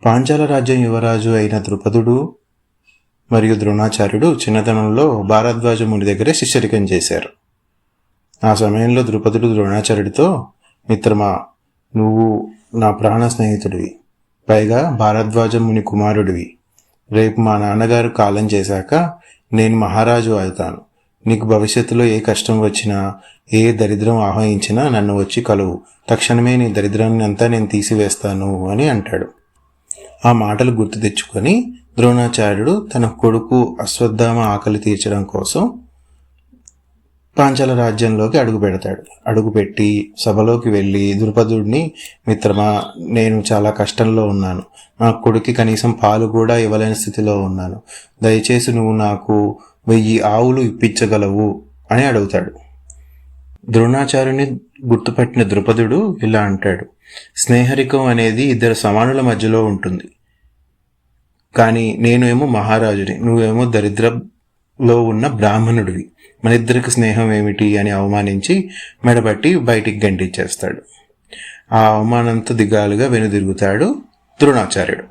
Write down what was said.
పాంచాల రాజ్యం యువరాజు అయిన ద్రుపదుడు మరియు ద్రోణాచార్యుడు చిన్నతనంలో భారద్వాజ ముని దగ్గరే శిష్యరికం చేశారు. ఆ సమయంలో ద్రుపదుడు ద్రోణాచార్యుడితో, మిత్రమా, నువ్వు నా ప్రాణ స్నేహితుడివి, పైగా భారద్వాజ ముని కుమారుడివి. రేపు మా నాన్నగారు కాలం చేశాక నేను మహారాజు అవుతాను. నీకు భవిష్యత్తులో ఏ కష్టం వచ్చినా, ఏ దరిద్రం ఆహ్వానించినా నన్ను వచ్చి కలువు. తక్షణమే నీ దరిద్రాన్ని అంతా నేను తీసివేస్తాను అని అంటాడు. ఆ మాటలు గుర్తు తెచ్చుకొని ద్రోణాచార్యుడు తన కొడుకు అశ్వత్థామ ఆకలి తీర్చడం కోసం పాంచాల రాజ్యంలోకి అడుగుపెట్టి సభలోకి వెళ్ళి ద్రుపదుడిని, మిత్రమా, నేను చాలా కష్టంలో ఉన్నాను. నా కొడుకు కనీసం పాలు కూడా ఇవ్వలేని స్థితిలో ఉన్నాను. దయచేసి నువ్వు నాకు 1000 ఆవులు ఇప్పించగలవు అని అడుగుతాడు. ద్రోణాచార్యుని గుర్తుపట్టిన ద్రుపదుడు ఇలా అంటాడు, స్నేహరికం అనేది ఇద్దరు సమానుల మధ్యలో ఉంటుంది. కానీ నేనేమో మహారాజుని, నువ్వేమో దరిద్రంలో ఉన్న బ్రాహ్మణుడివి. మన ఇద్దరికి స్నేహం ఏమిటి అని అవమానించి మెడబట్టి బయటికి గంటించేస్తాడు. ఆ అవమానంతో దిగాలుగా వెనుదిరుగుతాడు ద్రోణాచార్యుడు.